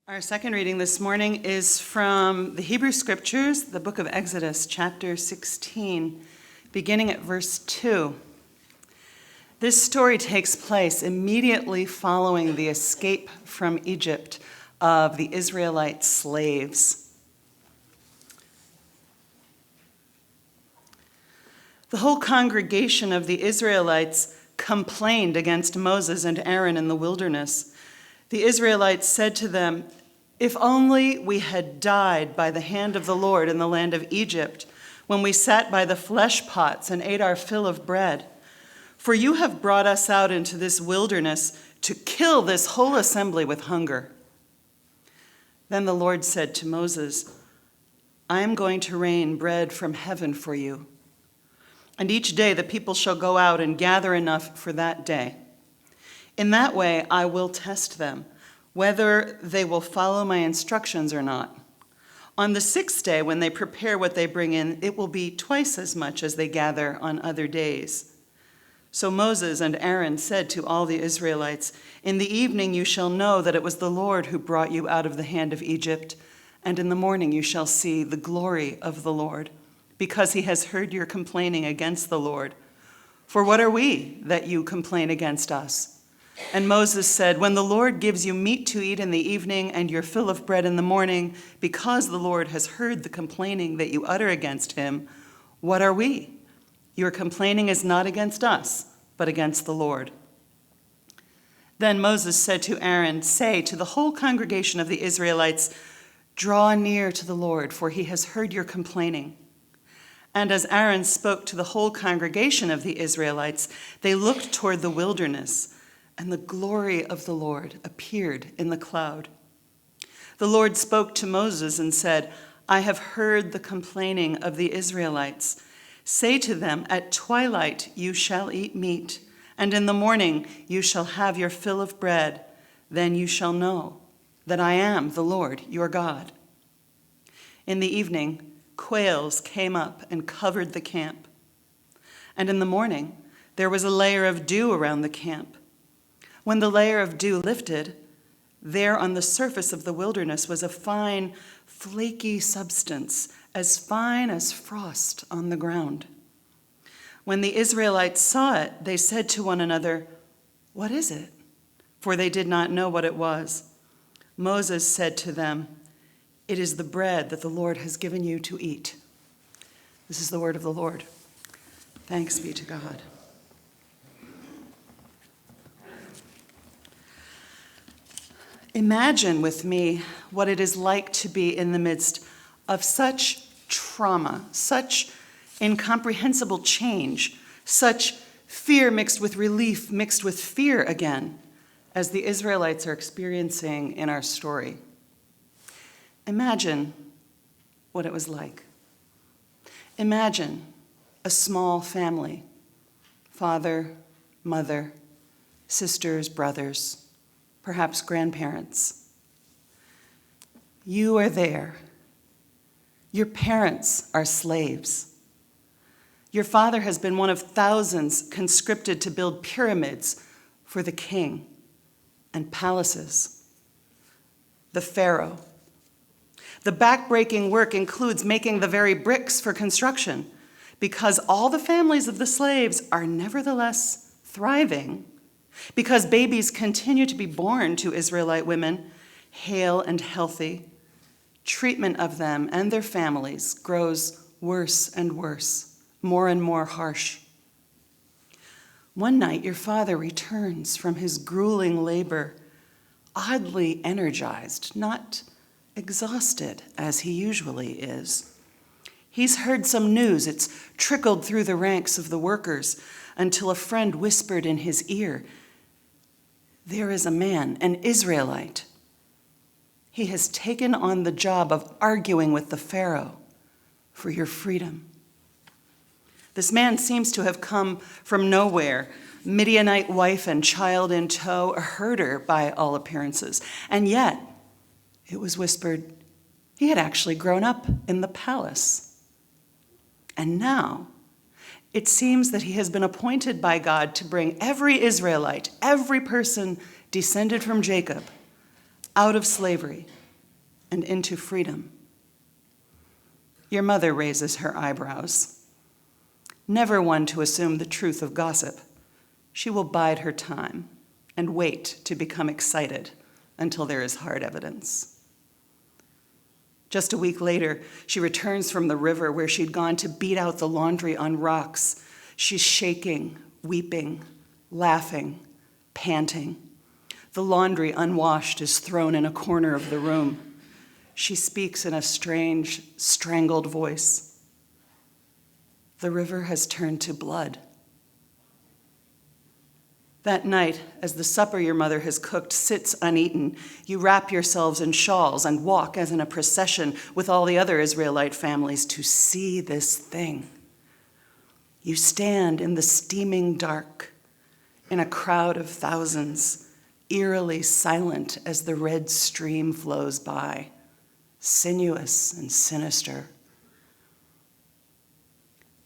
Our second reading this morning is from the Hebrew Scriptures, the book of Exodus, chapter 16, beginning at verse 2. This story takes place immediately following the escape from Egypt of the Israelite slaves. The whole congregation of the Israelites complained against Moses and Aaron in the wilderness. The Israelites said to them, "If only we had died by the hand of the Lord in the land of Egypt, when we sat by the flesh pots and ate our fill of bread. For you have brought us out into this wilderness to kill this whole assembly with hunger." Then the Lord said to Moses, "I am going to rain bread from heaven for you, and each day the people shall go out and gather enough for that day. In that way I will test them, whether they will follow my instructions or not. On the sixth day, when they prepare what they bring in, it will be twice as much as they gather on other days." So Moses and Aaron said to all the Israelites, "In the evening you shall know that it was the Lord who brought you out of the hand of Egypt, and in the morning you shall see the glory of the Lord, because he has heard your complaining against the Lord. For what are we that you complain against us?" And Moses said, "When the Lord gives you meat to eat in the evening and your fill of bread in the morning, because the Lord has heard the complaining that you utter against him, what are we? Your complaining is not against us, but against the Lord." Then Moses said to Aaron, "Say to the whole congregation of the Israelites, 'Draw near to the Lord, for he has heard your complaining.'" And as Aaron spoke to the whole congregation of the Israelites, they looked toward the wilderness, and the glory of the Lord appeared in the cloud. The Lord spoke to Moses and said, "I have heard the complaining of the Israelites. Say to them, at twilight you shall eat meat, and in the morning you shall have your fill of bread. Then you shall know that I am the Lord your God." In the evening, quails came up and covered the camp. And in the morning, there was a layer of dew around the camp. When the layer of dew lifted, there on the surface of the wilderness was a fine, flaky substance, as fine as frost on the ground. When the Israelites saw it, they said to one another, "What is it?" For they did not know what it was. Moses said to them, "It is the bread that the Lord has given you to eat." This is the word of the Lord. Thanks be to God. Imagine with me what it is like to be in the midst of such trauma, such incomprehensible change, such fear mixed with relief, mixed with fear again, as the Israelites are experiencing in our story. Imagine what it was like. Imagine a small family, father, mother, sisters, brothers, perhaps grandparents. You are there. Your parents are slaves. Your father has been one of thousands conscripted to build pyramids for the king and palaces. The Pharaoh. The backbreaking work includes making the very bricks for construction, because all the families of the slaves are nevertheless thriving, because babies continue to be born to Israelite women, hale and healthy. Treatment of them and their families grows worse and worse, more and more harsh. One night, your father returns from his grueling labor, oddly energized, not exhausted as he usually is. He's heard some news. It's trickled through the ranks of the workers until a friend whispered in his ear, "There is a man, an Israelite. He has taken on the job of arguing with the Pharaoh for your freedom." This man seems to have come from nowhere, Midianite wife and child in tow, a herder by all appearances. And yet, it was whispered, he had actually grown up in the palace. And now, it seems that he has been appointed by God to bring every Israelite, every person descended from Jacob, out of slavery and into freedom. Your mother raises her eyebrows. Never one to assume the truth of gossip, she will bide her time and wait to become excited until there is hard evidence. Just a week later, she returns from the river where she'd gone to beat out the laundry on rocks. She's shaking, weeping, laughing, panting. The laundry, unwashed, is thrown in a corner of the room. She speaks in a strange, strangled voice. The river has turned to blood. That night, as the supper your mother has cooked sits uneaten, you wrap yourselves in shawls and walk as in a procession with all the other Israelite families to see this thing. You stand in the steaming dark, in a crowd of thousands, eerily silent as the red stream flows by, sinuous and sinister.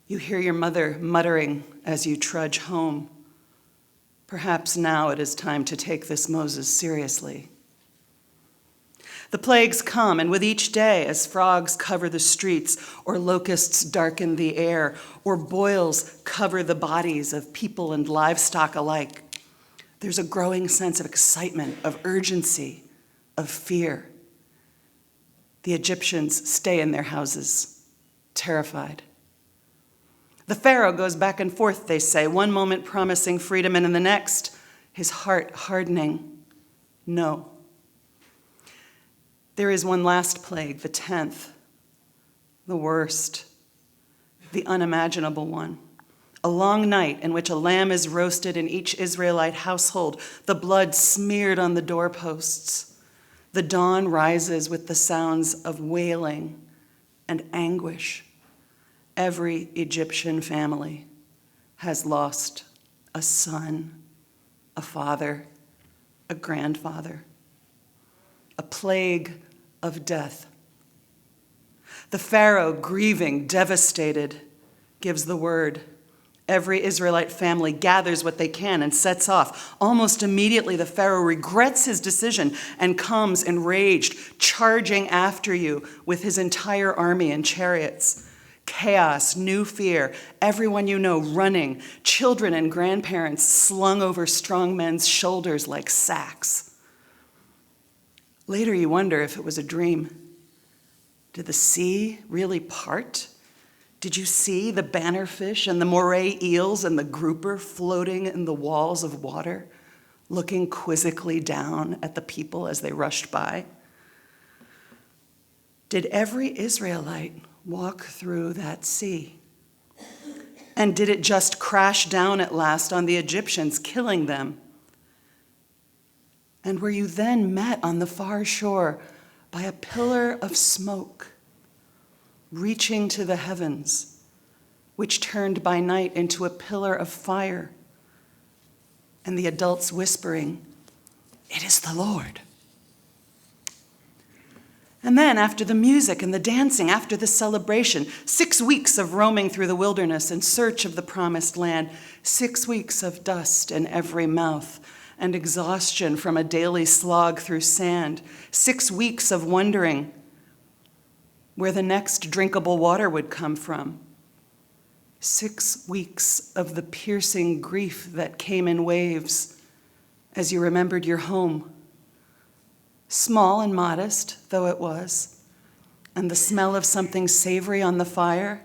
You hear your mother muttering as you trudge home. Perhaps now it is time to take this Moses seriously. The plagues come, and with each day, as frogs cover the streets, or locusts darken the air, or boils cover the bodies of people and livestock alike, there's a growing sense of excitement, of urgency, of fear. The Egyptians stay in their houses, terrified. The Pharaoh goes back and forth, they say, one moment promising freedom, and in the next, his heart hardening. No. There is one last plague, the 10th, the worst, the unimaginable one. A long night in which a lamb is roasted in each Israelite household, the blood smeared on the doorposts. The dawn rises with the sounds of wailing and anguish. Every Egyptian family has lost a son, a father, a grandfather, a plague of death. The Pharaoh, grieving, devastated, gives the word. Every Israelite family gathers what they can and sets off. Almost immediately, the Pharaoh regrets his decision and comes enraged, charging after you with his entire army and chariots. Chaos, new fear, everyone you know running, children and grandparents slung over strong men's shoulders like sacks. Later, you wonder if it was a dream. Did the sea really part? Did you see the bannerfish and the moray eels and the grouper floating in the walls of water, looking quizzically down at the people as they rushed by? Did every Israelite walk through that sea? And did it just crash down at last on the Egyptians, killing them? And were you then met on the far shore by a pillar of smoke, reaching to the heavens, which turned by night into a pillar of fire, and the adults whispering, "It is the Lord"? And then, after the music and the dancing, after the celebration, 6 weeks of roaming through the wilderness in search of the promised land, 6 weeks of dust in every mouth and exhaustion from a daily slog through sand, 6 weeks of wondering where the next drinkable water would come from, 6 weeks of the piercing grief that came in waves as you remembered your home, small and modest though it was, and the smell of something savory on the fire,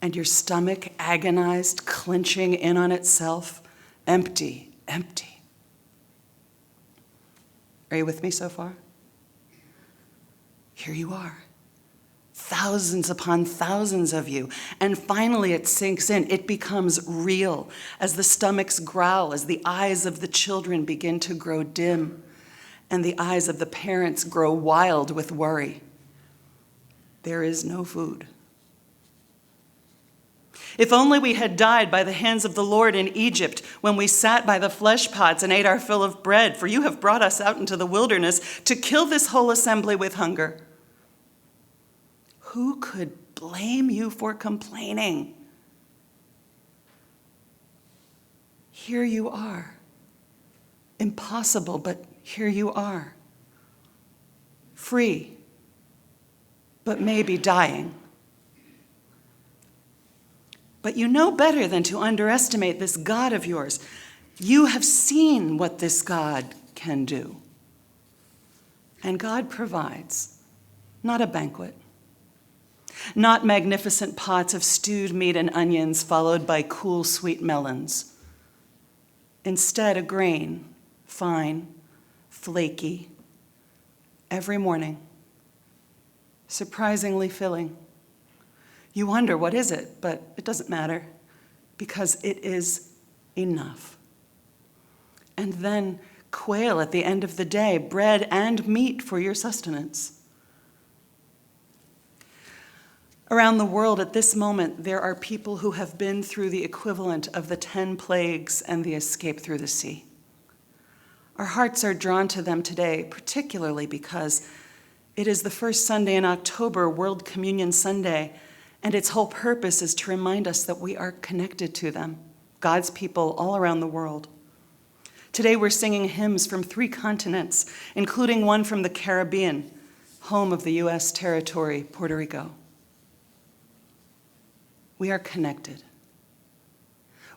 and your stomach agonized, clenching in on itself, empty, empty. Are you with me so far? Here you are. Thousands upon thousands of you. And finally it sinks in. It becomes real as the stomachs growl, as the eyes of the children begin to grow dim, and the eyes of the parents grow wild with worry. There is no food. If only we had died by the hands of the Lord in Egypt when we sat by the flesh pots and ate our fill of bread, for you have brought us out into the wilderness to kill this whole assembly with hunger. Who could blame you for complaining? Here you are. Impossible, but here you are. free, but maybe dying. But you know better than to underestimate this God of yours. You have seen what this God can do. And God provides, not a banquet, not magnificent pots of stewed meat and onions followed by cool, sweet melons. Instead, a grain, fine, flaky, every morning, surprisingly filling. You wonder, what is it? But it doesn't matter, because it is enough. And then quail at the end of the day, bread and meat for your sustenance. Around the world at this moment, there are people who have been through the equivalent of the 10 plagues and the escape through the sea. Our hearts are drawn to them today, particularly because it is the first Sunday in October, World Communion Sunday, and its whole purpose is to remind us that we are connected to them, God's people all around the world. Today we're singing hymns from 3 continents, including one from the Caribbean, home of the U.S. territory, Puerto Rico. We are connected.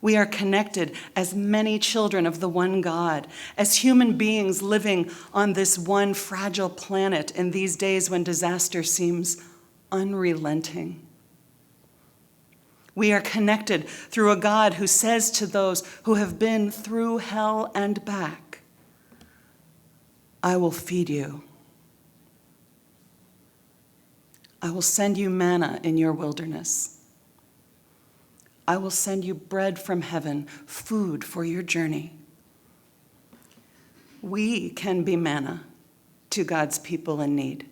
We are connected as many children of the one God, as human beings living on this one fragile planet in these days when disaster seems unrelenting. We are connected through a God who says to those who have been through hell and back, I will feed you. I will send you manna in your wilderness. I will send you bread from heaven, food for your journey. We can be manna to God's people in need.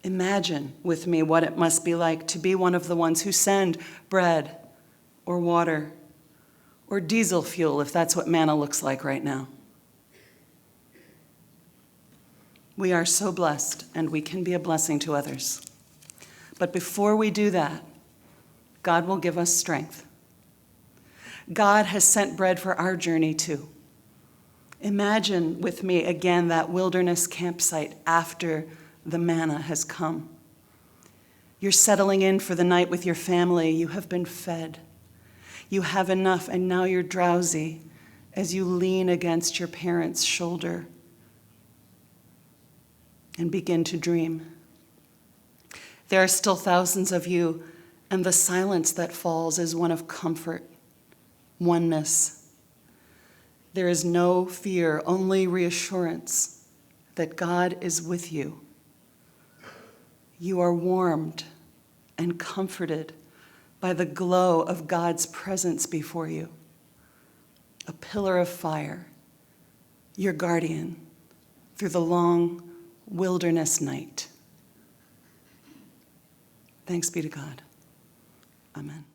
Imagine with me what it must be like to be one of the ones who send bread or water or diesel fuel, if that's what manna looks like right now. We are so blessed, and we can be a blessing to others. But before we do that, God will give us strength. God has sent bread for our journey too. Imagine with me again that wilderness campsite after the manna has come. You're settling in for the night with your family. You have been fed. You have enough, and now you're drowsy as you lean against your parents' shoulder and begin to dream. There are still thousands of you, and the silence that falls is one of comfort, oneness. There is no fear, only reassurance that God is with you. You are warmed and comforted by the glow of God's presence before you, a pillar of fire, your guardian through the long wilderness night. Thanks be to God. Amen.